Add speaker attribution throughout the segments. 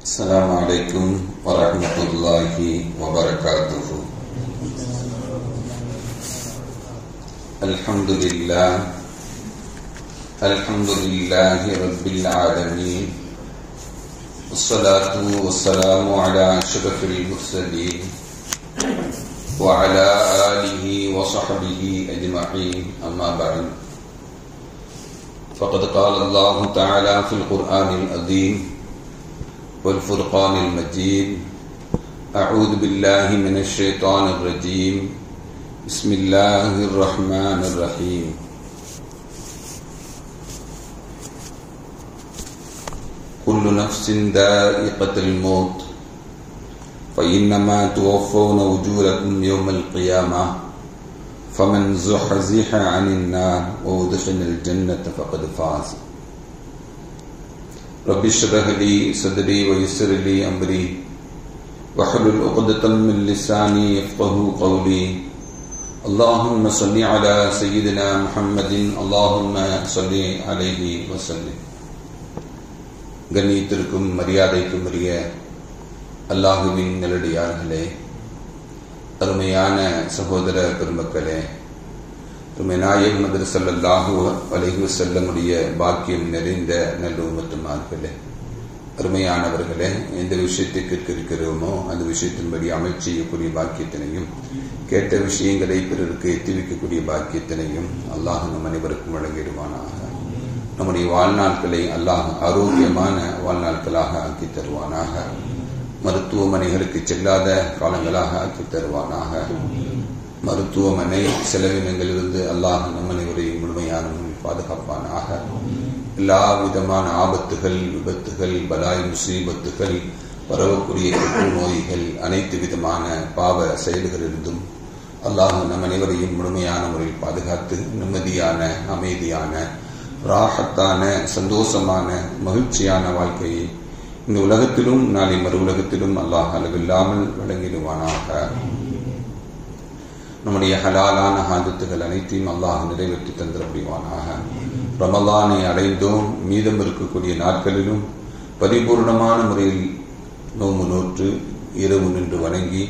Speaker 1: السلام عليكم ورحمة الله وبركاته. الحمد لله رب العالمين، والصلاة والسلام على أشرف المرسلين وعلى آله وصحبه أجمعين، أما بعد، فقد قال الله تعالى في القرآن العظيم والفرقان المجيد: أعوذ بالله من الشيطان الرجيم، بسم الله الرحمن الرحيم. كل نفس ذائقة الموت فإنما توفون أجوركم يوم القيامة فمن زحزح عن النار وأدخل الجنة فقد فاز. رب اشرح لي صدري ويسر لي أمري واحلل عقدة من لساني يفقهوا قولي. اللهم صل على سيدنا محمد، اللهم صل عليه وسلم. கண்ணியத்திற்கும் மரியாதைக்கும் உரிய அல்லாஹுவின் நல்லடியார்களே, அருமையான சகோதர பெருமக்களே, நாயகம் ஸல்லல்லாஹு அலைஹி வஸல்லம் பாக்கியம் நிறைந்த நல்லும்மத்துமார்களே, அருமையானவர்களே, எந்த விஷயத்தை கேட்கிறோமோ அந்த விஷயத்தின்படி அமல் செய்யக்கூடிய பாக்கியத்தினையும், கேட்ட விஷயங்களை பிறருக்கு எத்தி வைக்கக்கூடிய பாக்கியத்தினையும் அல்லாஹ் நம் அனைவருக்கும் வழங்கிடுவானாக. நம்முடைய வாழ்நாட்களை அல்லாஹ் ஆரோக்கியமான வாழ்நாட்களாக ஆக்கி தருவானாக. மருத்துவமனைகளுக்கு செல்லாத காலங்களாக ஆக்கி தருவானாக. மருத்துவமனை செலவினங்களிலிருந்து அல்லாஹ் நம் அனைவரையும் முழுமையான பாதுகாப்பானாக. எல்லா விதமான ஆபத்துகள், விபத்துகள், பலாய் முசீபத்துகள், பரவக்கூடிய தொற்று நோய்கள், அனைத்து விதமான பாவ செயல்களிலிருந்தும் அல்லாஹ் நம் அனைவரையும் முழுமையான முறையில் பாதுகாத்து நிம்மதியான, அமைதியான, ராஹத்தான, சந்தோஷமான, மகிழ்ச்சியான வாழ்க்கையை இந்த உலகத்திலும் நாளை மறு உலகத்திலும் அல்லாஹ் அளவில்லாமல் வழங்கிடுவானாக. நம்முடைய ஹலாலான ஹாஜத்துகள் அனைத்தையும் அல்லாஹ் நிறைவேற்றி தந்திர முடிவானாக. ரமலானை அடைந்தோம், மீதம் இருக்கக்கூடிய நாட்களிலும் பரிபூர்ணமான முறையில் நோன்பு நோற்று இரவு நின்று வணங்கி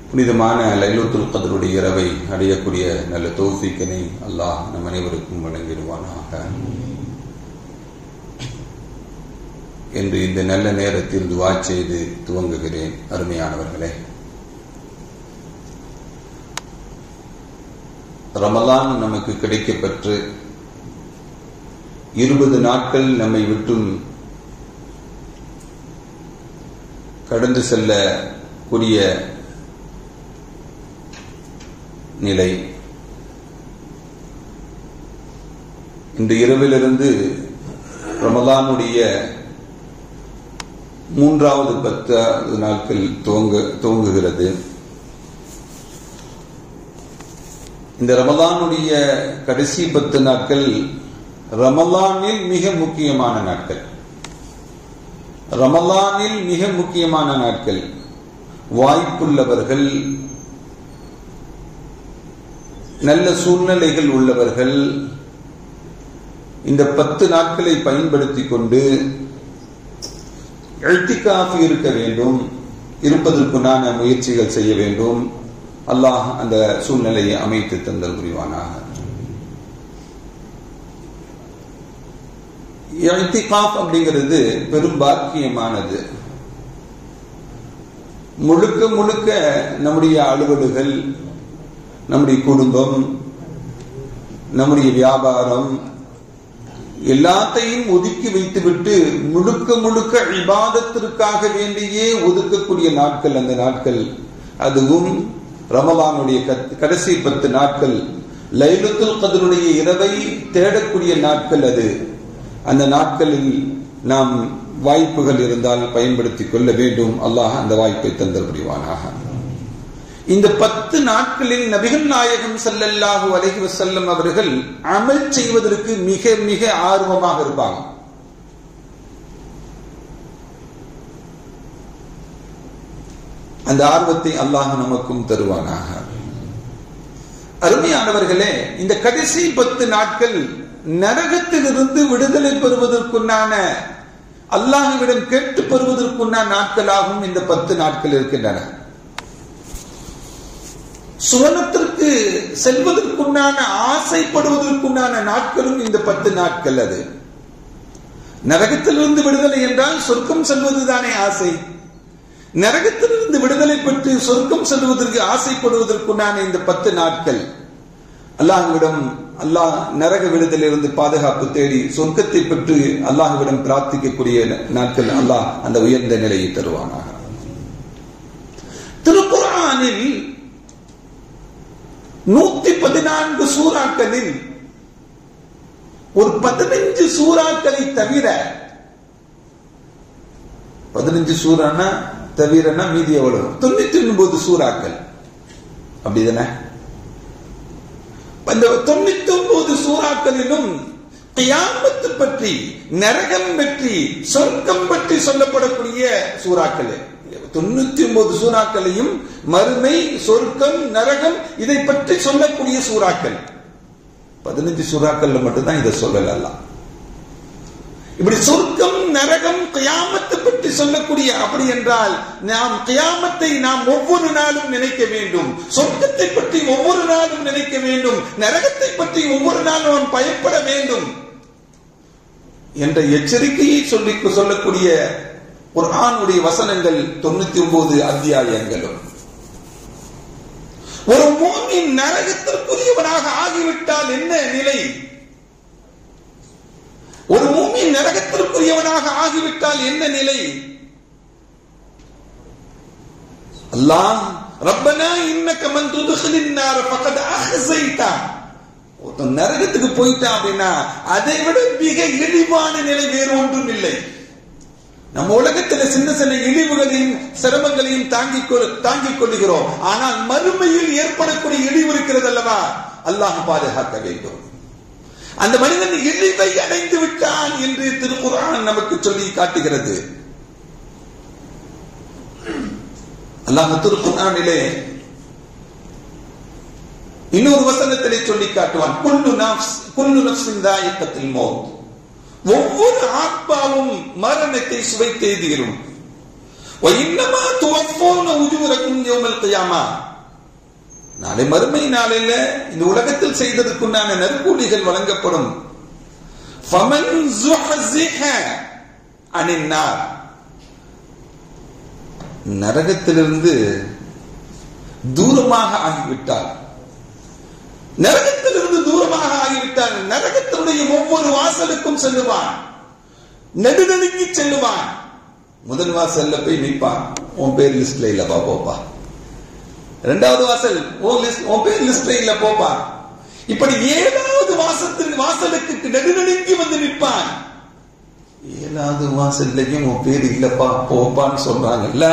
Speaker 1: புனிதமான லைலத்துல் கத்ருடைய இரவை அடையக்கூடிய நல்ல தௌஃபீக்கினை அல்லாஹ் நம் அனைவருக்கும் வழங்கிடுவானாக என்று இந்த நல்ல நேரத்தில் துஆ செய்து துவங்குகிறேன். அருமையானவர்களே, ரமலான் நமக்கு கிடைக்கப்பெற்று 20 நாட்கள் நம்மை விட்டும் கடந்து செல்லக்கூடிய நிலை. இந்த இரவிலிருந்து ரமலானுடைய 3வது 10 நாட்கள் துவங்குகிறது. இந்த ரமலானுடைய கடைசி 10 நாட்கள் ரமலானில் மிக முக்கியமான நாட்கள். ரமலானில் மிக முக்கியமான நாட்கள். வாய்ப்புள்ளவர்கள், நல்ல சூழ்நிலைகள் உள்ளவர்கள் இந்த 10 நாட்களை பயன்படுத்திக் கொண்டு இழ்திகாஃப் இருக்க வேண்டும், இருப்பதற்குண்டான முயற்சிகள் செய்ய வேண்டும். அல்லாஹ் அந்த சூழ்நிலையை அமைத்து தந்தல் புரிவானாக. இழ்திகாஃப் அப்படிங்கிறது பெரும் பாக்கியமானது. முழுக்க முழுக்க நம்முடைய அலுவல்கள், நம்முடைய குடும்பம், நம்முடைய வியாபாரம் எல்லாத்தையும் ஒதுக்கி வைத்துவிட்டு முழுக்க முழுக்க இபாதத்திற்காக வேண்டியே ஒதுக்கக்கூடிய நாட்கள் அந்த நாட்கள். அதுவும் ரமலானுடைய கடைசி 10 நாட்கள், லைலத்துல் கத்ருடைய இரவை தேடக்கூடிய நாட்கள். அது அந்த நாட்களில் நாம் வாய்ப்புகள் இருந்தால் பயன்படுத்திக் கொள்ள வேண்டும். அல்லாஹ் அந்த வாய்ப்பை தந்தல் புரிவானாக. இந்த 10 நாட்களில் நபிகள் நாயகம் ஸல்லல்லாஹு அலைஹி வஸல்லம் அவர்கள் அமல் செய்வதற்கு மிக மிக ஆர்வமாக இருப்பாங்க. அந்த ஆர்வத்தை அல்லாஹ் நமக்கும் தருவானாக. அருமையானவர்களே, இந்த கடைசி 10 நாட்கள் நரகத்திலிருந்து விடுதலை பெறுவதற்குண்டான அல்லாஹ்விடம் கேட்டு பெறுவதற்குண்டான நாட்களாகவும் இந்த 10 நாட்கள் இருக்கின்றன. சுவனத்திற்கு செல்வதற்குண்டான ஆசைப்படுவதற்குண்டான நாட்களும் இந்த 10 நாட்கள். அது நரகத்திலிருந்து விடுதலை என்றால் சொர்க்கம் செல்வதுதானே ஆசை. நரகத்திலிருந்து விடுதலை பெற்று சொர்க்கம் செல்வதற்கு ஆசைப்படுவதற்குண்டான இந்த 10 நாட்கள் அல்லாஹ்விடம் அல்லாஹ் நரக விடுதலிலிருந்து பாதுகாப்பு தேடி சொர்க்கத்தை பெற்று அல்லாஹ்விடம் பிரார்த்திக்கக்கூடிய நாட்கள். அல்லாஹ் அந்த உயர்ந்த நிலையை தருவானாக. திருக்குர்ஆனில் 114 சூறாக்களில் ஒரு 15 சூறாக்களை தவிர, 15 சூறானா தவிரனா மீதி எவ்வளவு? 99 சூறாக்கள். அப்படிதானே? அந்த 99 சூறாக்களிலும் கியாமத் பற்றி, நரகம் பற்றி, சொர்க்கம் பற்றி சொல்லப்படக்கூடிய சூறாக்கள். 99 சூறாக்களையும் மறுமை, சொர்க்கம், நரகம் இதை பற்றி சொல்லக்கூடிய சூறாக்கள். 15 சூறாக்கள்ல மட்டும்தான் இதை சொல்லல. இப்படி சொர்க்கம், நரகம், கியாமத்தை பற்றி சொல்லக்கூடிய, அப்படி என்றால் நாம் கியாமத்தை நாம் ஒவ்வொரு நாளும் நினைக்க வேண்டும், சொர்க்கத்தை பற்றி ஒவ்வொரு நாளும் நினைக்க வேண்டும், நரகத்தை பற்றி ஒவ்வொரு நாளும் நாம் பயப்பட வேண்டும் என்ற எச்சரிக்கையை சொல்லக்கூடிய குர்ஆனுடைய வசனங்கள் 99 அத்தியாயங்களும். ஒரு மூமின் நரகத்திற்குரியவனாக ஆகிவிட்டால் என்ன நிலை? ஒரு மூமின் நரகத்திற்குரியவனாக ஆகிவிட்டால் என்ன நிலை? அல்லாஹ் ரப்பனா இன்னக மன் துத்கிலின் நார ஃபகத் அஹ்ஸைதா. நரகத்துக்கு போயிட்டா அப்படின்னா அதை விட மிக இழிவான நிலை வேறு ஒன்றும் இல்லை. நம்ம உலகத்தில் சின்ன சின்ன இழிவுகளையும் சிரமங்களையும் தாங்கிக் கொள்கிறோம். ஆனால் மறுமையில் ஏற்படக்கூடிய இழிவு இருக்கிறது அல்லவா, அல்லாஹ் பாதுகாக்க வேண்டும். அந்த மனிதன் இழிவை அடைந்து விட்டான் என்று திருக்குர்ஆன் நமக்கு சொல்லி காட்டுகிறது. அல்லாஹ் திருக்குர்ஆனிலே இன்னொரு வசனத்திலே சொல்லி காட்டுவான், குல்லு நஃப்ஸின் தாயிகத்துல் மௌத். ஒவ்வொரு ஆத்மாவும் மரணத்தை சுவைத்தே தீரும். வஇன்னமா துவஃபூன உஜூரக்கும் யௌமல் கியாமா. நாளை மறுமை நாளில் இந்த உலகத்தில் செய்ததற்குண்டான நற்கூலிகள் வழங்கப்படும். ஃபமன் ஸுஹ்ஸிஹ அனின் நார். நரகத்திலிருந்து தூரமாக ஆகிவிட்டார், நரகத்திலிருந்து தூரமாக ஆகிவிட்டார். நரகத்தினுடைய ஒவ்வொரு வாசலுக்கும் செல்லுவான், நெடுநெடுங்கி செல்லுவான். முதல் வாசல்ல போய் நிற்பான், உன் பேர் லிஸ்ட்ல இல்லப்பா போப்பா. இரண்டாவது வாசல், உன் பேர் லிஸ்ட்ல இல்ல போப்பா. இப்படி 7வது வாசலுக்கு நெடுநெடுங்கி வந்து நிற்பான். 7வது வாசல்லையும் உன் பேர் இல்லப்பா போப்பான்னு சொல்றாங்கல்ல.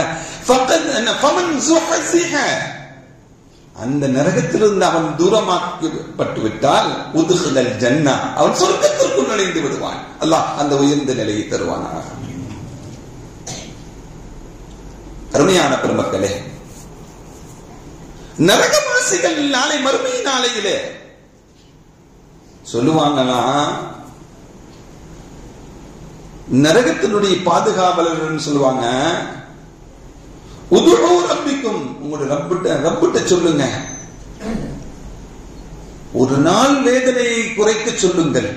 Speaker 1: ஃபமன் ஸுஹ்ஸிஹ, அந்த நரகத்திலிருந்து அவன் தூரமாக்கப்பட்டு விட்டால் உத்கிலல் ஜன்னா, அவன் சொர்க்கத்திற்குள் நுழைந்து விடுவான். அல்லாஹ் அந்த உயர்ந்த நிலையை தருவானாக. அருமையான பெருமக்களே, நரகவாசிகள் நாளை மறுமை நாளையிலே சொல்லுவாங்களா, நரகத்தினுடைய பாதுகாவலர்கள் சொல்லுவாங்க, உதுஉ ரப்பிக்கும், உங்களுடைய ரப்பிட்ட சொல்லுங்க, ஒரு நாள் வேதனையை குறைக்க சொல்லுங்கள்,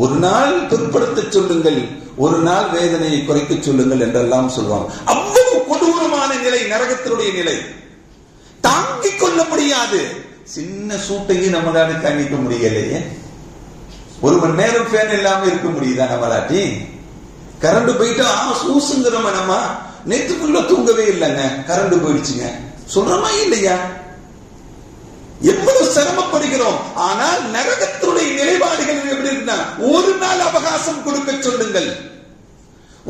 Speaker 1: ஒரு நாள் பிற்படுத்த சொல்லுங்கள், ஒரு நாள் வேதனையை குறைக்க சொல்லுங்கள் என்றெல்லாம் சொல்லுவாங்க. அவ்வளவு கொடூரமான நிலை நரகத்தினுடைய நிலை, தாங்கிக் கொள்ள முடியாது. சின்ன சூட்டையும் நம்மளால தாங்கிக்க முடியலையே. 1 மணி நேரம் ஃபேன் இல்லாம இருக்க முடியுதா நம்மளாட்டி? கரண்ட் போயிட்டா சூசுங்கிறோம். நம்ம நேற்றுக்குள்ள தூங்கவே இல்லைங்க, கரண்ட் போயிடுச்சுங்க சொல்றோமா இல்லையா? எவ்வளவு சிரமப்படுகிறோம். ஆனால் நரகத்தினுடைய நிலைப்பாடுகள் எப்படி இருந்தா, ஒரு நாள் அவகாசம் கொடுக்க சொல்லுங்கள்,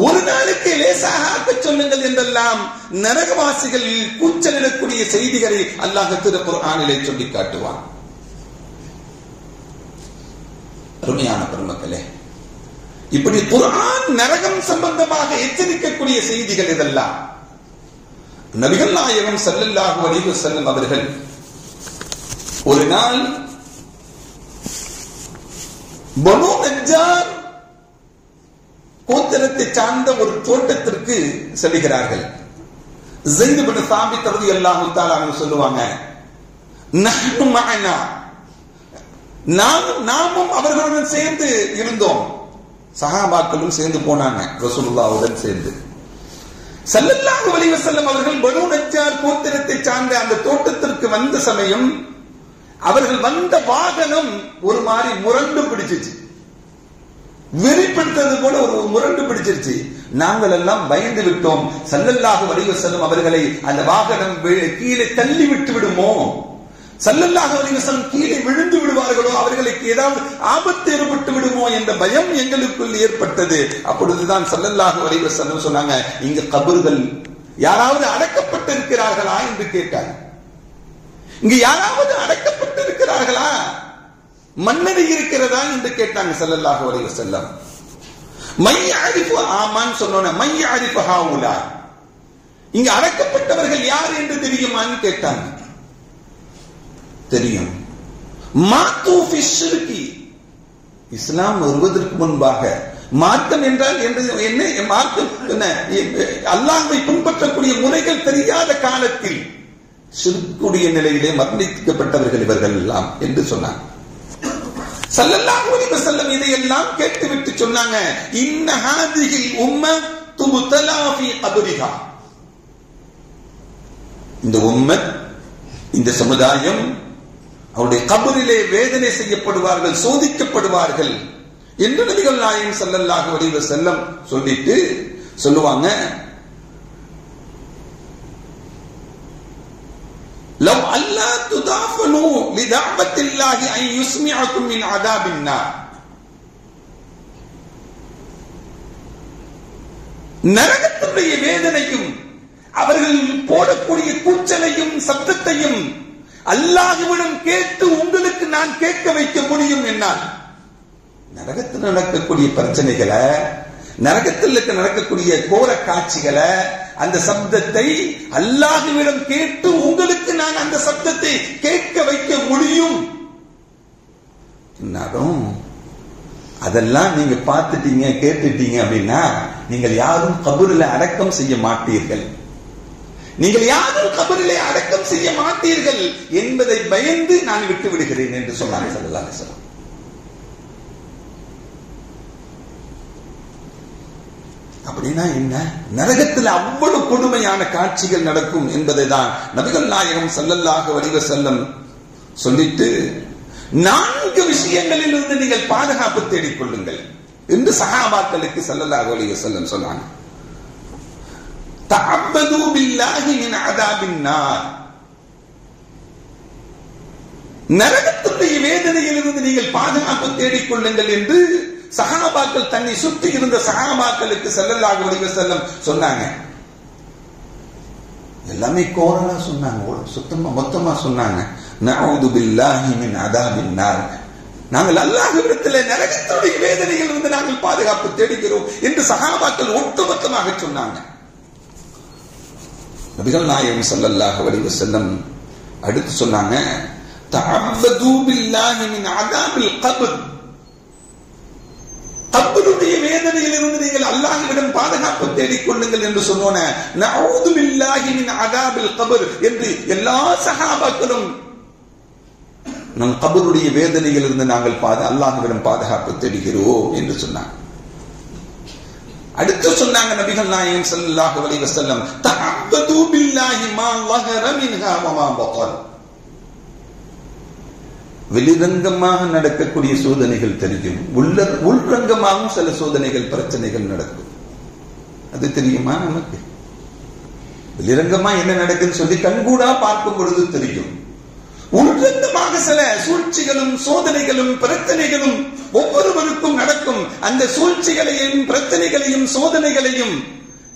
Speaker 1: ஒரு நாளுக்கு லேசாக ஆக்க சொல்லுங்கள் என்றெல்லாம் நரகவாசிகள் கூச்சலிடக்கூடிய செய்திகளை அல்லாஹ் திருக்குர்ஆனிலே சொல்லி காட்டுவான். அருமையான பெருமக்களே, இப்படி குர்ஆன் நரகம் சம்பந்தமாக எச்சரிக்கக்கூடிய செய்திகள் இதெல்லாம். நபிகள் நாயகம் ஸல்லல்லாஹு அலைஹி வஸல்லம் அவர்கள் ஒரு நாள் பனூ நஜ்ஜார் கோத்திரத்தை சார்ந்த ஒரு தோட்டத்திற்கு செல்கிறார்கள். ஸைத் இப்னு சாபித் ரலியல்லாஹு தஆலா அன்ஹு சொல்லுவாங்க, நஹ்னு மஅனா, நாமும் அவர்களுடன் சேர்ந்து இருந்தோம். சஹாபாக்களும் சேர்ந்து போனாங்க ரசூலுல்லாஹுடன் சேர்ந்து. ஸல்லல்லாஹு அலைஹி வஸல்லம் அவர்கள் பனூ நஜ்ஜார் கோத்திரத்தை சார்ந்த அந்த தோட்டத்திற்கு வந்த சமயம் அவர்கள் வந்த வாகனம் ஒரு மாதிரி முரண்டு பிடிச்சிச்சு, வெறிப்படுத்தது போல ஒரு முரண்டு பிடிச்சிருச்சு. நாங்கள் எல்லாம் பயந்து விட்டோம். ஸல்லல்லாஹு அலைஹி வஸல்லம் அவர்களை அந்த வாகனம் கீழே தள்ளி விட்டு விடுமோ, ஸல்லல்லாஹு அலைஹி வஸல்லம் கீழே விழுந்து விடுவார்களோ, அவர்களுக்கு ஏதாவது ஆபத்து ஏற்பட்டு விடுமோ என்ற பயம் எங்களுக்குள் ஏற்பட்டது. அப்பொழுதுதான் ஸல்லல்லாஹு அலைஹி வஸல்லம் சொன்னாங்க, இங்கு கபர்கள் யாராவது அடக்கப்பட்டு இருக்கிறார்களா என்று கேட்டார். இங்கு யாராவது அடக்கப்பட்டு இருக்கிறார்களா, மன்னரை இருக்கிறதா என்று கேட்டாங்க ஸல்லல்லாஹு அலைஹி வஸல்லம். மையஅரிஃபு ஆமான் சொன்னோனே மையஅரிஃபு ஹாவுலா, இங்கு அடக்கப்பட்டவர்கள் யார் என்று தெரியுமான்னு கேட்டாங்க. தெரியும். மாத்து ஃபி ஷிர்கி, இஸ்லாம் வருவதற்கு முன்பாக மார்க்கம் என்றால் என்ன, மார்க்கம் என்ன, அல்லாஹ்வை பின்பற்றக்கூடிய முறைகள் தெரியாத காலத்தில் ஷிர்க்குடைய நிலையிலே மரணிக்கப்பட்டவர்கள் இவர்கள் எல்லாம் என்று சொன்னாங்க. ஸல்லல்லாஹு அலைஹி வஸல்லம் இதையெல்லாம் கேட்டுவிட்டு சொன்னாங்க, இன்ன ஹாதிஹில் உம்மத் துப்தலா ஃபீ கப்ரிஹா, இந்த உம்மத், இந்த சமுதாயம் அவருடைய கபரிலே வேதனை செய்யப்படுவார்கள், சோதிக்கப்படுவார்கள் என்று நபிகள் நாயகம் ஸல்லல்லாஹு அலைஹி வஸல்லம் சொல்லிட்டு சொல்லுவாங்க, லவ் அல்லா துதாஃபனு லிதஅவத்தில்லாஹி அன் யுஸ்மிஅக்கும் மின் அதாபின் நார், நரகத்துடைய வேதனையும் அவர்கள் போடக்கூடிய கூச்சலையும் சத்தத்தையும் அல்லாஹ்விடம் கேட்டு உங்களுக்கு நான் கேட்க வைக்க முடியும் என்னால். நரகத்தில் நடக்கக்கூடிய பிரச்சனைகளை, நரகத்தில் நடக்கக்கூடிய கோர காட்சிகளை, அந்த சப்தத்தை அல்லாஹ்விடம் கேட்டு உங்களுக்கு நான் அந்த சப்தத்தை கேட்க வைக்க முடியும். அதெல்லாம் நீங்க பார்த்துட்டீங்க, கேட்டுட்டீங்க அப்படின்னா நீங்கள் யாரும் கபரில் அடக்கம் செய்ய மாட்டீர்கள், நீங்கள் யாரும் கபரிலே அடக்கம் செய்ய மாட்டீர்கள் என்பதை பயந்து நான் விட்டு விடுகிறேன் என்று சொன்னாங்க ஸல்லல்லாஹு அலைஹி வஸல்லம். அப்படின்னா என்ன, நரகத்தில் அவ்வளவு கொடுமையான காட்சிகள் நடக்கும் என்பதை தான் நபிகள் நாயகம் ஸல்லல்லாஹு அலைஹி வஸல்லம் சொல்லிட்டு, 4 விஷயங்களில் இருந்து நீங்கள் பாதுகாப்பு தேடிக்கொள்ளுங்கள் என்று சஹாபாக்களுக்கு ஸல்லல்லாஹு அலைஹி வஸல்லம் சொன்னாங்க. தஅப்பது பில்லாஹி மின் அதாபின் நார், நரகத்துடைய வேதனையில் இருந்து நீங்கள் பாதுகாப்பு தேடிக்கொள்ளுங்கள் என்று சஹாபாக்கள், தன்னை சுற்றி இருந்த சஹாபாக்களுக்கு ஸல்லல்லாஹு அலைஹி வஸல்லம் சொன்னாங்க. எல்லாமே கோரலா சொன்னாங்க, சுத்தமா மொத்தமா சொன்னாங்க, நஊது பில்லாஹி மின் அதாபின் நார், நாங்கள் அல்லாஹ்விடத்தில் நரகத்துடைய வேதனையில் இருந்து நாங்கள் பாதுகாப்பு தேடுகிறோம் என்று சஹாபாக்கள் ஒட்டுமொத்தமாக சொன்னாங்க. நபிகள் நாயகம் ஸல்லல்லாஹு அலைஹி வஸல்லம் அடுத்து சொன்னாங்க, தஅப்பது பில்லாஹி மின் அதாபில் கப்ர், கப்ருடைய வேதனையில் இருந்து நீங்கள் அல்லாஹ்விடம் பாதுகாப்பு தேடிக்கொள்ளுங்கள் என்று சொன்னோன, நஊது பில்லாஹி மின் அதாபில் கப்ர் என்று எல்லா சஹாபாக்களும் நம் கபருடைய வேதனையில் இருந்து நாங்கள் அல்லாஹ்விடம் பாதுகாப்பு தேடுகிறோம் என்று சொன்னாங்க. அடுத்து சொன்னாங்க நபிகள் நாயகம் ஸல்லல்லாஹு அலைஹி வஸல்லம், தஅப்பது பில்லாஹி மா ظهر منها وما بطن, வெளிரங்கமாக நடக்கக்கூடிய சோதனைகள் தெரியும், உள்ரங்கமாகவும் சில சோதனைகள் பிரச்சனைகள் நடக்கும். அது தெரியுமா நமக்கு? வெளிரங்கமா என்ன நடக்குன்னு சொல்லி கண்கூடா பார்க்கும் பொழுது தெரியும். உள்ரங்கமாக சில சூழ்ச்சிகளும் சோதனைகளும் பிரச்சனைகளும் ஒவ்வொருவருக்கும் நடக்கும். அந்த சூழ்ச்சிகளையும் பிரச்சனைகளையும் சோதனைகளையும்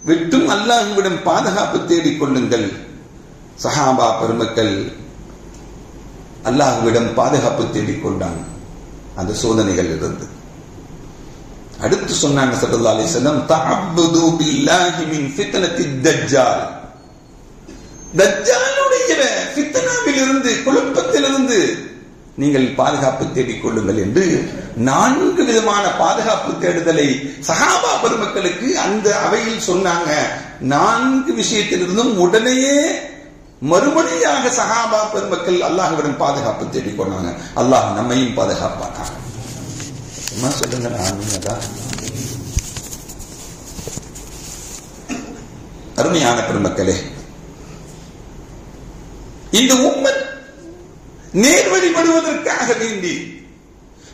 Speaker 1: விட்டும் அல்லாஹ்விடம் பாதுகாப்பு தேடிக்கொள்ளுங்கள். சஹாபா பெருமக்கள் அல்லாஹ்விடம் பாதுகாப்பு தேடிக்கொண்டாங்க அந்த சோதனைகள் இருந்து. அடுத்து சொன்னாங்க ஸல்லல்லாஹு அலைஹி வஸல்லம், தஅப்பது பில்லாஹி மின் ஃபித்னத்தித் தஜ்ஜால், தஜ்ஜாலுடைய ஃபித்னாவில் இருந்து, குழப்பத்திலிருந்து நீங்கள் பாதுகாப்பு தேடிக் கொள்ளுங்கள் என்று 4 விதமான பாதுகாப்பு தேடுதலை சஹாபா பெருமக்களுக்கு அந்த அவையில் சொன்னாங்க. 4 விஷயத்திலிருந்தும் உடனேயே மறுபடியாக சஹாபா பெருமக்கள் அல்லாஹ்விடம் பாதுகாப்பு தேடிக் கொண்டாங்க. அல்லாஹ் நம்மையும் பாதுகாப்பானாங்க. சொல்லுங்க. அருமையான பெருமக்களே, இந்த உம்மத் நேர்வழிபடுவதற்காக வேண்டி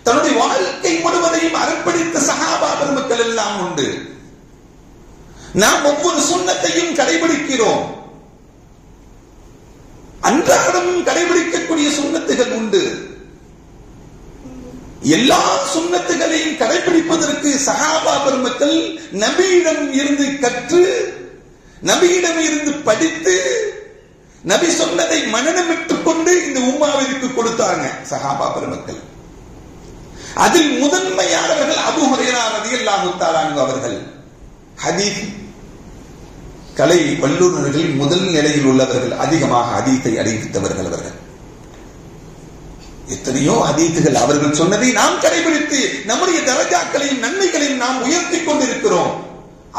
Speaker 1: தன்னுடைய வாழ்க்கை முழுவதையும் அர்ப்பணித்த சஹாபா பெருமக்கள் எல்லாம் உண்டு. நாம் ஒவ்வொரு சுன்னத்தையும் கடைபிடிக்கிறோம். அன்றாடம் கடைபிடிக்கக்கூடிய சுன்னத்துகள் உண்டு. எல்லா சுன்னத்துகளையும் கடைபிடிப்பதற்கு சஹாபா பெருமக்கள் நபியிடம் இருந்து கற்று, நபியிடம் இருந்து படித்து, நபி சொன்னதை மனனமிட்டுக் கொண்டு இந்த உம்மாவிற்கு கொடுத்தாங்க சஹாபா பெருமக்கள். அதில் முதன்மையானவர்கள் அபூ ஹுரைரா ரலியல்லாஹு தஆலா அன்ஹு அவர்கள். ஹதீஸ் கலை வல்லுநர்களில் முதல் நிலையில் உள்ளவர்கள், அதிகமாக ஹதீஸை அறிவித்தவர்கள் அவர்கள். எத்தனையோ ஹதீஸுகள் அவர்கள் சொன்னதை நாம் கடைபிடித்து நம்முடைய தரஜாக்களையும் நன்மைகளையும் நாம் உயர்த்திக் கொண்டிருக்கிறோம்.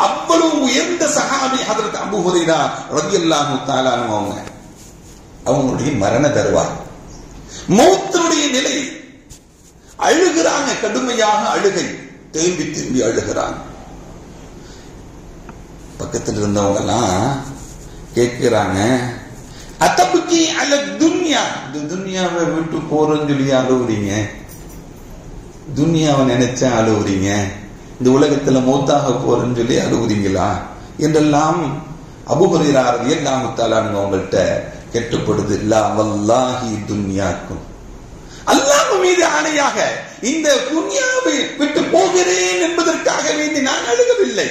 Speaker 1: அவ்வளவு உயர்ந்த சஹாபி ஹஜ்ரத் அபூ ஹுரைரா ரலியல்லாஹு தஆலா அன்ஹு. அவங்களுடைய மரண தருவாய், மௌத்தினுடைய நிலை, அழுகிறாங்க, கடுமையாக அழுகை, திரும்பி திரும்பி அழுகிறாங்க. பக்கத்தில் இருந்தவங்க எல்லாம் கேட்கிறாங்க, அத்தபுக்கி அல துன்யா, இந்த துன்யாவை விட்டு போறோன்னு சொல்லி அழுவுறீங்க, துன்யாவை நினைச்சா அழுவுறீங்க, இந்த உலகத்துல மௌத்தாக போறேன்னு சொல்லி அழுவுறீங்களா என்றெல்லாம் அபூ ஹுரைரா ரலியல்லாஹு தஆலா அவங்கள்ட்ட கேட்டப்படுது. லா வல்லாஹி துன்யாக்கும், அல்லாஹ் மீது ஆணையாக இந்த துன்யாவை விட்டு போகிறேன் என்பதற்காக வேண்டி நான் அழுகவில்லை.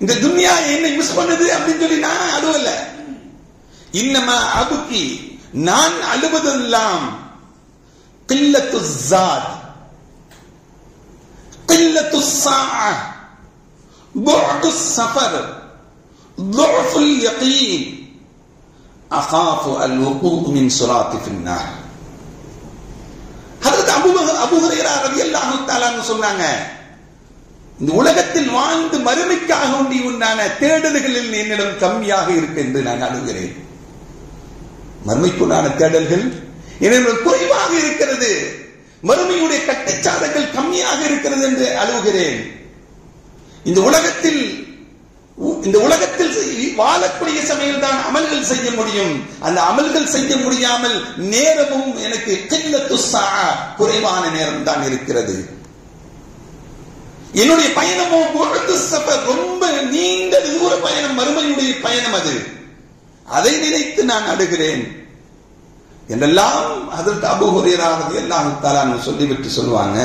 Speaker 1: இந்த துன்யா என்னை மிஸ் பண்ணுது அப்படின்னு சொல்லி நான் அழுவல. இன்னமா அபுக்கி, நான் அழுவதெல்லாம் கில்லத்து ஸாத், கில்லத்து ஸாஅ, புஅது ஸஃபர், ضعف اليقين، أخاف الوقوع من صراط في النار. ஹஜ்ரத் அபூ ஹுரைரா ரலியல்லாஹு தஆலா சொன்னாங்க, இந்த உலகத்தில் வாழ்ந்து மறுமைக்காக உண்டான தேடல்களில் என்னிடம் கம்மியாக இருக்கு என்று நான் அழுகிறேன். மறுமைக்குண்டான தேடல்கள் என்னிடம் குறைவாக இருக்கிறது, மறுமையுடைய கட்டுச்சாதங்கள் கம்மியாக இருக்கிறது என்று அழுகிறேன். இந்த உலகத்தில் வாழக்கூடிய சமயம் தான் அமல்கள் செய்ய முடியும். அந்த அமல்கள் செய்ய முடியாமல் நேரமும் எனக்கு கில்லத்து ஸாஅ, குறைவான நேரம் தான் இருக்கிறது. என்னுடைய பயணமோ புஅது ஸஃபர், ரொம்ப நீண்ட தூர பயணம், மறுமையுடைய பயணம் அது. அதை நினைத்து நான் அழுகிறேன் என்றெல்லாம் ஹஜ்ரத் அபூ ஹுரைரா ரலியல்லாஹு தஆலா சொல்லிவிட்டு சொல்லுவாங்க,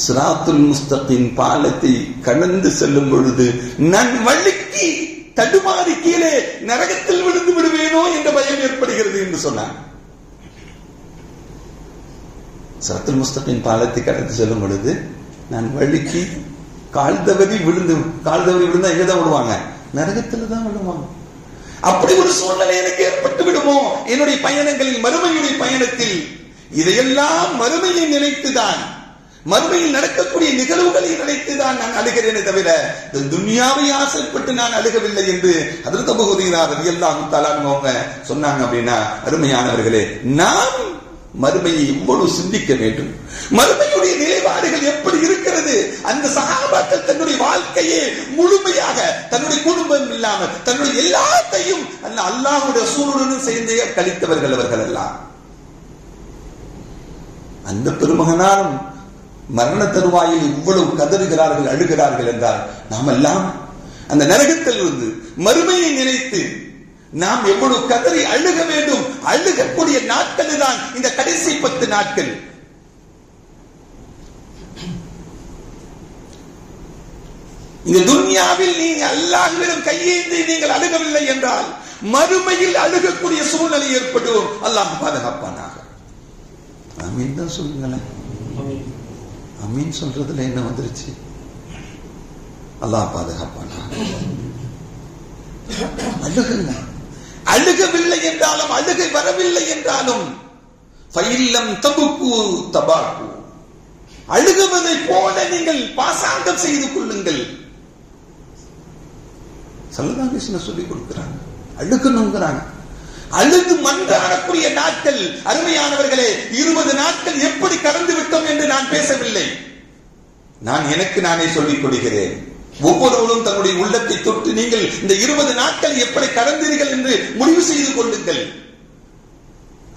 Speaker 1: சிராத்துல் முஸ்தகீம் பாலத்தை கடந்து செல்லும் பொழுது நான் வழுக்கி தடுமாறி கீழே நரகத்தில் விழுந்து விடுவேனோ என்ற பயம் ஏற்படுகிறது என்று சொன்னார். சிராத்துல் முஸ்தகீம் பாலத்தை கடந்து செல்லும் பொழுது நான் வழுக்கி கால் தவறி விழுந்தா எங்கதான் விடுவாங்க? நரகத்தில் தான் விடுவாங்க. அப்படி ஒரு சூழ்நிலை எனக்கு ஏற்பட்டு விடுமோ என்னுடைய பயணங்களில், மறுமையுடைய பயணத்தில்? இதையெல்லாம் மறுமையை நினைத்துதான், மறுமையில் நடக்கக்கூடிய நிகழ்வுகளை நினைத்துதான் நான் அழுகிறேனே தவிர துன்யாவை ஆசைப்பட்டு நான் அழுகவில்லை என்று ஹஜ்ரத் அபூ ஹுரைரா ரலியல்லாஹு தஆலா அவங்க சொன்னாங்க. அப்படின்னா அருமையானவர்களே, நாம் மறுமையை எவ்வளவு சிந்திக்க வேண்டும், மறுமையுடைய நிலைப்பாடுகள் எப்படி இருக்கிறது. அந்த சஹாபாக்கள் தன்னுடைய வாழ்க்கையை முழுமையாக, தன்னுடைய குடும்பம் இல்லாமல் தன்னுடைய எல்லாத்தையும் அல்லாஹ்வுடைய ரசூலுடன் சேர்ந்தே கழித்தவர்கள் அவர்கள் எல்லாம். அந்த பெருமகனாரும் மரண தருவாயில் இவ்வளவு கதறுகிறார்கள், அழுகிறார்கள் என்றால் நாம் எல்லாம் அந்த நரகத்தில் இருந்து மறுமையை நினைத்து நாம் எவ்வளவு கதறி அழுக வேண்டும். அழுகக்கூடிய நாட்கள் தான் இந்த கடைசி 10 நாட்கள். இந்த துன்யாவில் நீங்க அல்லாஹ்விடம் கையேந்தி நீங்கள் அழுகவில்லை என்றால் மறுமையில் அழுகக்கூடிய சூழ்நிலை ஏற்படும். அல்லாஹ் பாதுகாப்பானாக. ஆமீன் தான் சொல்லுங்களேன். அமீன் சொல்றதுல என்ன வந்துருச்சு? அல்லாஹ் பாதுகாப்பானாக. அழுகுங்க. அழுகவில்லை என்றாலும், அழுகை வரவில்லை என்றாலும் ஃபைல்லம் தபுக்கு தபாக்கு, அழுகுவதை போல நீங்கள் பாசாங்கம் செய்து கொள்ளுங்கள். ஸல்லல்லாஹு அலைஹி வஸல்லம் சொல்லிக் கொடுக்கிறாங்க, அழுகணுங்கிறாங்க. அழுது மன்றாடக்கூடிய நாட்கள் அருமையானவர்களே, 20 நாட்கள் எப்படி கடந்து விட்டோம் என்று நான் பேசவில்லை. நான் எனக்கு நானே சொல்லிக் கொள்கிறேன். ஒவ்வொருவரும் தன்னுடைய உள்ளத்தை தொட்டு நீங்கள் இந்த 20 நாட்கள் எப்படி கடந்தீர்கள் என்று முடிவு செய்து கொள்ளுங்கள்.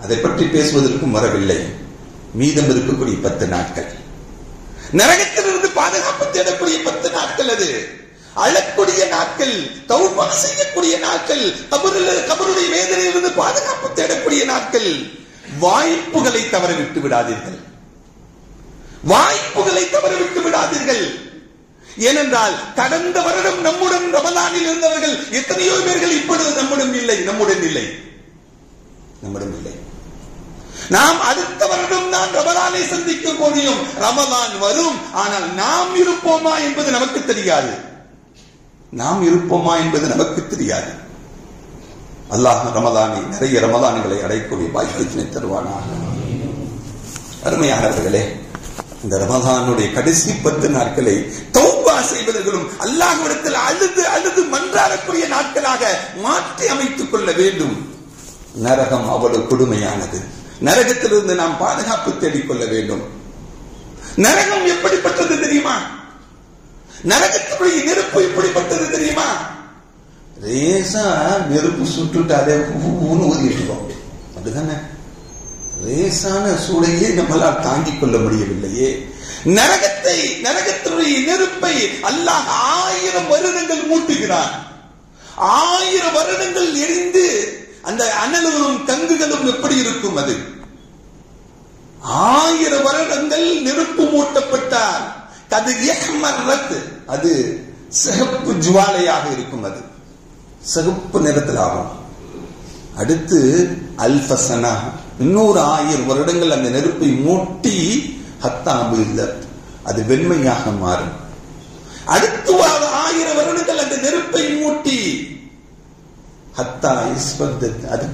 Speaker 1: அதை பற்றி பேசுவதற்கும் வரவில்லை. மீதம் இருக்கக்கூடிய 10 நாட்கள், நரகத்திலிருந்து பாதுகாப்பு தேடக்கூடிய 10 நாட்கள், அது அழக்கூடிய நாட்கள், தௌபா செய்யக்கூடிய நாட்கள், கபருடைய வேதனையிலிருந்து பாதுகாப்பு தேடக்கூடிய நாட்கள். வாய்ப்புகளை தவற விட்டு விடாதீர்கள், வாய்ப்புகளை தவற விட்டு விடாதீர்கள். ஏனென்றால் கடந்த வருடம் நம்முடன் ரமலானில் இருந்தவர்கள் எத்தனையோ பேர்கள் இப்பொழுது நம்முடன் இல்லை. நாம் அடுத்த வருடம் தான் ரமலானை சந்திக்க முடியும். ரமலான் வரும், ஆனால் நாம் இருப்போமா என்பது நமக்கு தெரியாது. அல்லாஹ் ரமலானை, நிறைய ரமலான்களை அடையக்கூடிய பாக்கியத்தினை தருவானாக. அருமையானவர்களே, இந்த ரமலானுடைய கடைசி 10 நாட்களை தௌபா செய்வதற்கும் அல்லாஹ்விடத்தில் அழுது மன்றாடக்கூடிய நாட்களாக மாற்றி அமைத்துக் கொள்ள வேண்டும். நரகம் அவ்வளவு கொடுமையானது. நரகத்திலிருந்து நாம் பாதுகாப்பு தேடிக்கொள்ள வேண்டும். நரகம் எப்படிப்பட்டது தெரியுமா? நரகத்தினுடைய நெருப்பு எப்படிப்பட்டது தெரியுமா? லேசா நெருப்பு சுட்டுட்டாலே ஊதிட்டுவோம், அதுதானே. லேசான சூளையே நம்மளால் தாங்கிக் கொள்ள முடியவில்லையே. நரகத்தினுடைய நெருப்பை அல்லாஹ் 1000 வருடங்கள் மூட்டுகிறான். 1000 வருடங்கள் எரிந்து அந்த அனல்களும் தங்குகளும் எப்படி இருக்கும்? அது 1000 வருடங்கள் நெருப்பு மூட்டப்பட்டால் அது சிகப்பு ஜுவாலையாக இருக்கும். அது சிகப்பு நிறத்தில் ஆகும். அடுத்து அல்ஃபசனா, இன்னொரு 1000 வருடங்கள் அந்த நெருப்பை மூட்டி ஹத்தாபு இல்லை, அது வெண்மையாக மாறும். அடுத்து 1000 வருடங்கள் அந்த நெருப்பை மூட்டி ஹத்தா இஸ்பத்தத், அது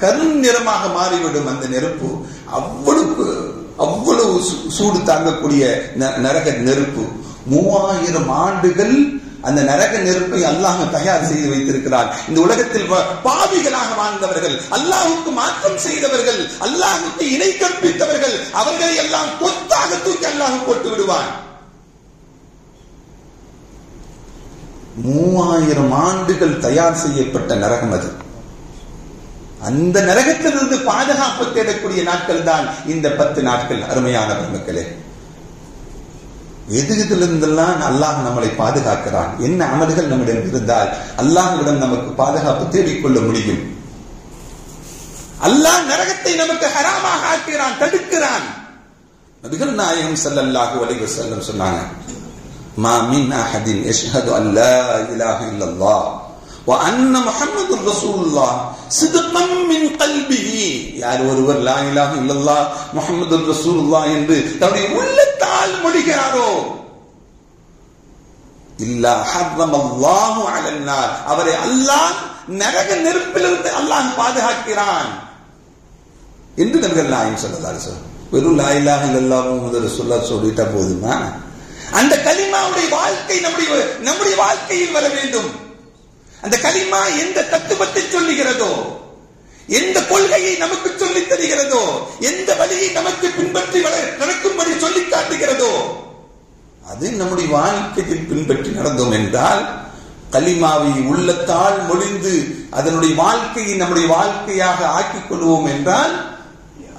Speaker 1: கருநிறமாக மாறிவிடும். அந்த நெருப்பு அவ்வளவு சூடு தாங்கக்கூடிய நரக நெருப்பு. 3000 ஆண்டுகள் அந்த நரக நெருப்பை அல்லாஹ் தயார் செய்து வைத்திருக்கிறார். இந்த உலகத்தில் பாவிகளாக வாழ்ந்தவர்கள், அல்லாஹுக்கு மாற்றம் செய்தவர்கள், அல்லாஹுக்கு இணை கற்பித்தவர்கள், அவர்களை எல்லாம் கொத்தாக தூக்கி அல்லாஹ் போட்டு விடுவான். 3000 ஆண்டுகள் தயார் செய்யப்பட்ட நரகம் அது. அந்த நரகத்திலிருந்து பாதுகாப்பு தேடக்கூடிய நாட்கள் தான் இந்த 10 நாட்கள். அருமையான மக்களே, எதிரிலிருந்தெல்லாம் அல்லாஹ் நம்மளை பாதுகாக்கிறான். என்ன அமல்கள் நம்மிடம் இருந்தால் அல்லாஹ்விடம் நமக்கு பாதுகாப்பு தேடிக்கொள்ள முடியும். அல்லாஹ் நரகத்தை நமக்கு ஹராமாக ஆக்குகிறான், தடுக்கிறான். நபிகள் நாயகம் ஸல்லல்லாஹு அலைஹி வஸல்லம் சொன்னாங்க, மா மின் அஹதின் யஷ்ஹது அன் லா இலாஹ இல்லல்லாஹ் வ அன்ன முஹம்மதுர் ரசூலுல்லாஹ் சித்கன் மின் கல்பிஹி, யார் ஒருவர் லா இலாஹ இல்லல்லாஹ் முஹம்மதுர் ரசூலுல்லாஹ் என்று தன்னுடைய உள்ளத்தால் மொழிகிறாரோ, இல்லா ஹர்ரமல்லாஹு அலன் நார், அவரை அல்லாஹ் நரக நெருப்பிலிருந்து அல்லாஹ் பாதுகாக்கிறான் என்று நபிகள் நாயகம் ஸல்லல்லாஹு அலைஹி வஸல்லம். வெறும் லா இலாஹ இல்லல்லாஹ் முஹம்மதுர் ரசூலுல்லாஹ் சொல்லிட்டா போதுமா? அந்த கலிமாவுடைய வாழ்க்கை நம்முடைய வாழ்க்கையில் வர வேண்டும். அந்த கலிமா எந்த தத்துவத்தை சொல்லுகிறதோ, எந்த கொள்கையை நமக்கு சொல்லித் தருகிறதோ, எந்த வழியை நமக்கு பின்பற்றி நடக்கும்படி சொல்லி காட்டுகிறதோ, அது நம்முடைய வாழ்க்கையில் பின்பற்றி நடந்தோம் என்றால், கலிமாவை உள்ளத்தால் மொழிந்து அதனுடைய வாழ்க்கையை நம்முடைய வாழ்க்கையாக ஆக்கிக் கொள்வோம் என்றால்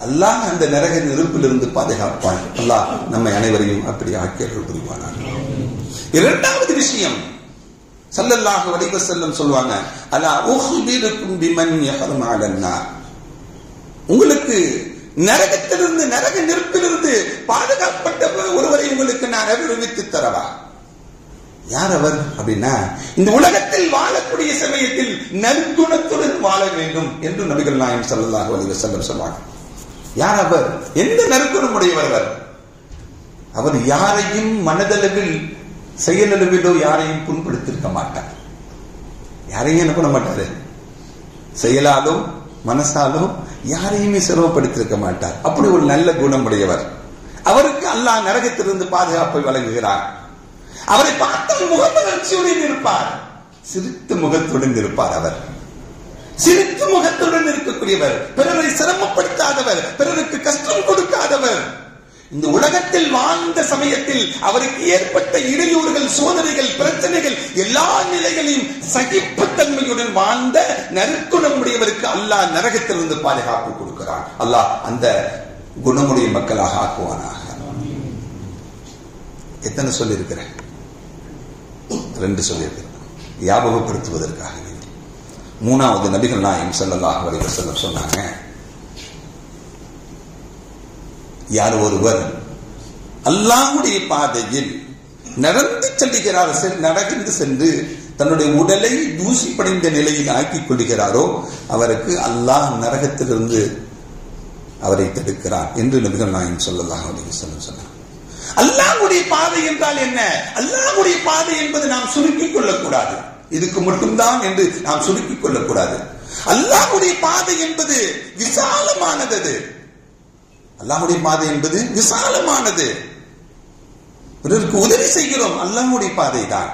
Speaker 1: அல்லாஹ் அந்த நரக நெருப்பிலிருந்து பாதுகாப்பான். அல்லாஹ் நம்மை அனைவரையும் அப்படி ஆக்கியர்கள் புரிவானார். இரண்டாவது விஷயம், ஸல்லல்லாஹு அலைஹி வஸல்லம் சொல்வாங்க, அலா உஹ்பிருக்கும் பிமன் யஹரும் அலன்னார், உங்களுக்கு நரகத்திலிருந்து நரக நெருப்பிலிருந்து பாதுகாப்பட்ட ஒருவரை உங்களுக்கு நான் அறிவித்து தரவா? யார் அவர் அப்படின்னா, இந்த உலகத்தில் வாழக்கூடிய சமயத்தில் நற்குணத்துடன் வாழ வேண்டும் என்று நபிகள் நாயகம் ஸல்லல்லாஹு அலைஹி வஸல்லம் சொல்வாங்க. யார் அவர்? எந்த நற்குணம் உடையவர்? அவர் யாரையும் மனதளவில் செயலளவிலோ யாரையும் புண்படுத்திருக்க மாட்டார். யாரையும் என்ன பண்ண மாட்டாரு, செயலாலும் மனசாலும் யாரையுமே சிரமப்படுத்திருக்க மாட்டார். அப்படி ஒரு நல்ல குணமுடையவர். அவருக்கு அல்லாஹ் நரகத்திலிருந்து பாதுகாப்பை வழங்குகிறார். அவரை பார்த்தால் முகமலர்ச்சியுடன் இருப்பார், சிரித்த முகத்துடன் இருப்பார். அவர் சிரித்த முகத்துடன் இருக்கக்கூடியவர், பிறரை சிரமப்படுத்தாதவர், பிறருக்கு கஷ்டம் கொடுக்காதவர். இந்த உலகத்தில் வாழ்ந்த சமயத்தில் அவருக்கு ஏற்பட்ட இடையூறுகள், சோதனைகள், பிரச்சனைகள் எல்லா நிலைகளையும் சகிப்புத்தன்மையுடன் வாழ்ந்த நற்குணமுடையவருக்கு அல்லாஹ் நரகத்திலிருந்து பாதுகாப்பு கொடுக்கிறான். அல்லாஹ் அந்த குணமுடைய மக்களாக ஆக்குவானாக. எத்தனை சொல்லியிருக்கிறேன்? 2 சொல்லியிருக்கிறேன், ஞாபகப்படுத்துவதற்காக. 3வது நபிகள் நாயகம் ஸல்லல்லாஹு அலைஹி வஸல்லம் சொன்னாங்க, யார் ஒருவர் அல்லாஹ்வுடைய பாதையில் நடந்து சென்று தன்னுடைய உடலை தூசி படைந்த நிலையில் ஆக்கிக் கொள்கிறாரோ அவருக்கு அல்லாஹ் நரகத்திலிருந்து அவரை தடுக்கிறார் என்று நபிகள் நாயகம் ஸல்லல்லாஹு அலைஹி வஸல்லம் சொன்னார். அல்லாஹ்வுடைய பாதை என்றால் என்ன? அல்லாஹ்வுடைய பாதை என்பது நாம் சுருக்கிக் கொள்ளக்கூடாது. இதுக்கு மட்டும்தான் என்று நாம் சுருக்கிக் கொள்ளக்கூடாது. அல்லாஹ்வுடைய பாதை என்பது விசாலமானது. அல்லாஹ்வுடைய பாதை என்பது விசாலமானது. பிறருக்கு உதவி செய்கிறோம், அல்லாஹ்வுடைய பாதை தான்.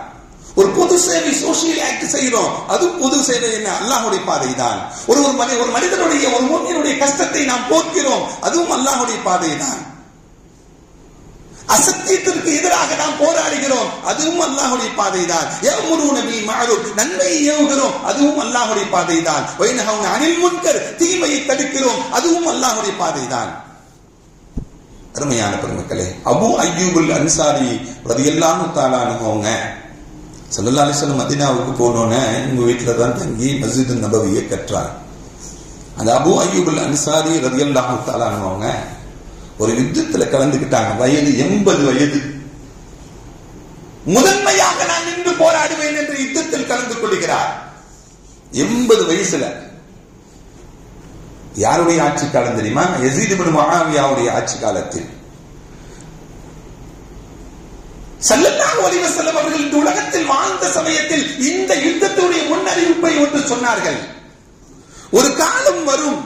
Speaker 1: ஒரு பொது சேவை, சோசியல் ஆக்ட் செய்கிறோம், அது பொது சேவை என்ன? அல்லாஹ்வுடைய பாதை தான். ஒரு மனிதனுடைய, ஒரு முஃமினுடைய கஷ்டத்தை நாம் போக்குகிறோம், அதுவும் அல்லாஹ்வுடைய பாதை தான். அசத்தியத்திற்கு எதிராக நாம் போராடுகிறோம், அதுவும் அல்லாஹ்வுடைய பாதை தான். யஅமுருன பில் மஅரூஃப், நன்மையை ஏவுகிறோம், அதுவும் அல்லாஹ்வுடைய பாதை தான். வயன்ஹவுன அனில் முன்கர், தீமையை தடுக்கிறோம், அதுவும் அல்லாஹ்வுடைய பாதை தான். அருமையான பெருமக்களே, அபூ அய்யூபுல் அன்சாரி ரலியல்லாஹு தஆலா அன்ஹுங்க ஸல்லல்லாஹு அலைஹி வஸல்லம் மதீனாவுக்கு போனோனே உங்க வீட்டுல தான் தங்கி மஸ்ஜித் நபவியை கற்றார். அந்த அபூ அய்யூபுல் அன்சாரி ரலியல்லாஹு தஆலா அன்ஹுங்க ஒரு யுத்தத்தில் கலந்துக்கிட்டாங்க. வயது 80 வயது. முதன்மையாக நான் நின்று போராடுவேன் என்று யுத்தத்தில் கலந்து கொள்கிறார். 80 வயசுல. யாருடைய ஆட்சி காலம் தெரியுமா? யஸீத் இப்னு முஆவியாவுடைய ஆட்சி காலத்தில். ஸல்லல்லாஹு அலைஹி வஸல்லம் அவர்கள் இந்த உலகத்தில் வாழ்ந்த சமயத்தில் இந்த யுத்தத்துடைய முன்னறிவிப்பை ஒன்று சொன்னார்கள். ஒரு காலம் வரும்,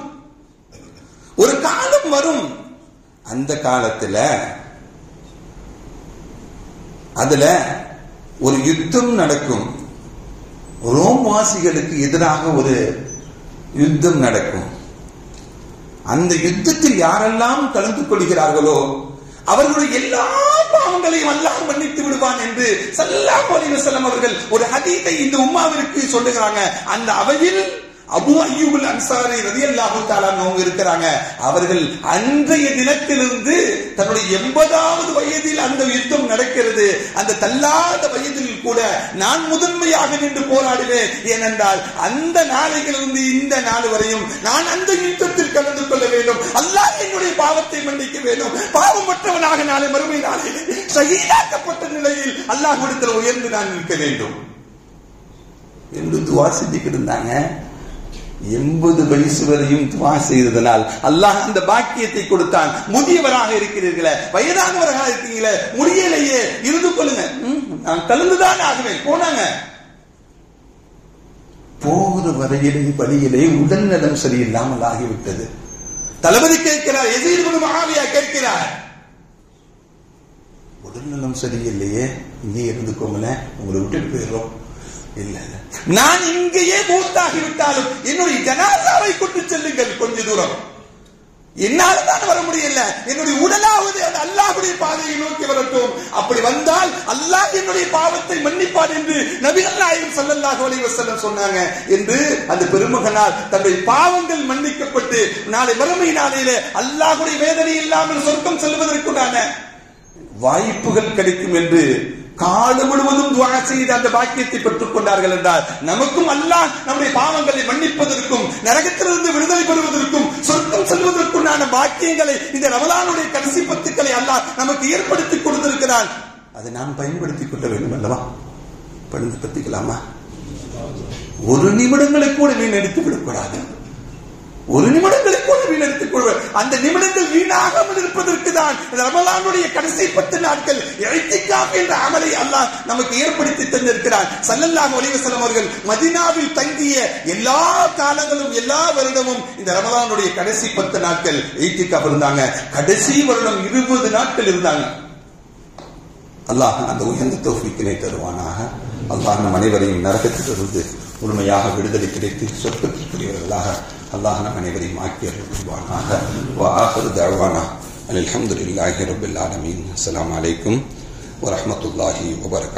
Speaker 1: ஒரு காலம் வரும், அந்த காலத்துல அதுல ஒரு யுத்தம் நடக்கும். ரோம்வாசிகளுக்கு எதிராக ஒரு யுத்தம் நடக்கும். அந்த யுத்தத்தில் யாரெல்லாம் கலந்து கொள்கிறார்களோ அவர்களுடைய எல்லா பாவங்களையும் அல்லாஹ் மன்னித்து விடுவான் என்று ஸல்லல்லாஹு அலைஹி வஸல்லம் அவர்கள் ஒரு ஹதீஸை இந்த உம்மாவிற்கு சொல்லுகிறாங்க. அந்த அவையில் அபூ அய்யூபுல் அன்சாரி ரலியல்லாஹு தஆலா அவங்க இருக்கிறாங்க. அவர்கள் அன்றைய தினத்திலிருந்து தன்னுடைய 80வது வயதில் அந்த யுத்தம் நடக்கிறது. அந்த தள்ளாத வயதில் கூட நான் முதன்மையாக நின்று போராடுவேன். ஏனென்றால் அந்த நாளையிலிருந்து இந்த நாள் வரையும் நான் அந்த யுத்தத்தில் கலந்து கொள்ள வேண்டும். அல்லாஹ் என்னுடைய பாவத்தை மன்னிக்க வேண்டும். பாவமற்றவனாக நாளை மறுமை நாளில் ஷஹீதாக்கப்பட்ட நிலையில் அல்லாஹ்விடத்தில் உயர்ந்து நான் நிற்க வேண்டும் என்று துஆ செஞ்சுக்கிட்டு இருந்தாங்க. 80 வயசு வரையும் துஆ செய்ததனால் அல்லாஹ் அந்த பாக்கியத்தை கொடுத்தான். முதியவராக இருக்கிறீர்களே, வயதானவராக இருக்கீங்களே, முடியலையே, இருந்து கொள்ளுங்க, நான் கலந்துதான் ஆகுவேன். போனாங்க. போகிற வரையிலே வழியிலே உடல்நலம் சரியில்லாமல் ஆகிவிட்டது. தளபதி கேட்கிறார், யஸீத் இப்னு முஆவியா கேட்கிறார், உடல்நலம் சரியில்லையே, இங்கே இருந்துக்கோங்களேன், உங்களை விட்டுட்டு போயிடுறோம். இல்ல, நான் இங்கேயே மூத்தாகிவிட்டாலும் என்னுடைய ஜனாசாவை கொண்டு செல்லுங்கள் கொஞ்ச தூரம். என்னால தான் வர முடியல, என்னுடைய உடலாவது அது அல்லாஹ்வுடைய பாதையை நோக்கி வரட்டும். அப்படி வந்தால் அல்லாஹ் என்னுடைய பாவத்தை மன்னிப்பார் என்று நபிகள் நாயகம் ஸல்லல்லாஹு அலைஹி வஸல்லம் சொன்னாங்க என்று அந்த பெருமகனால் தன்னுடைய பாவங்கள் மன்னிக்கப்பட்டு நாளை மறுமை நாளிலே அல்லாஹ்வுடைய வேதனை இல்லாமல் சொர்க்கம் செல்வதற்குண்டான வாய்ப்புகள் கிடைக்கும் என்று காலம் முழுவதும் துஆ செய்து அந்த பாக்கியத்தை பெற்றுக் கொண்டார்கள் என்றால் நமக்கும் அல்லாஹ் நம்முடைய பாவங்களை மன்னிப்பதற்கும் நரகத்திலிருந்து விடுதலை பெறுவதற்கும் சொர்க்கம் செல்வதற்குண்டான பாக்கியங்களை இந்த ரமலானுடைய கடைசி 10 அல்லாஹ் நமக்கு ஏற்படுத்தி கொடுத்திருக்கிறான். அதை நாம் பயன்படுத்திக் கொள்ள வேண்டும் அல்லவா? பயன்படுத்திக்கலாமா? ஒரு நிமிடங்களை கூட வீணடித்து விடக்கூடாது. ஒரு நிமிடங்களை கூட வீணடித்துக் கொள்வார். அந்த நிமிடங்கள் வீணாகாமல் இருப்பதற்கு தான் ரமலானுடைய கடைசி 10 நாட்கள் இஅ்திகாஃப் என்ற அமலை அல்லாஹ் நமக்கு ஏற்படுத்தி தந்திருக்கிறார். ஸல்லல்லாஹு அலைஹி வஸல்லம் அவர்கள் மதீனாவில் தங்கிய எல்லா காலங்களும் எல்லா வருடமும் இந்த ரமலானுடைய கடைசி 10 நாட்கள் இஅ்திகாஃப் இருந்தாங்க. கடைசி வருடம் 20 நாட்கள் இருந்தாங்க. அல்லாஹ் அந்த உயர்ந்த தௌஃபீக்கினை தருவானாக. அல்லாஹ் நம் அனைவரையும் நரகத்திலிருந்து முழுமையாக விடுதலை கிடைத்து சொர்க்கத்திற்குரியவர்களாக அல்லாஹ் நம் அனைவரையும் ஆக்கி அருள்வானாக. வ ஆகிரு தஅவானா அல்ஹம்துலில்லாஹி ரப்பில் ஆலமீன். அஸ்ஸலாமு அலைக்கும் வ ரஹ்மத்துல்லாஹி வ பரகாத்துஹு.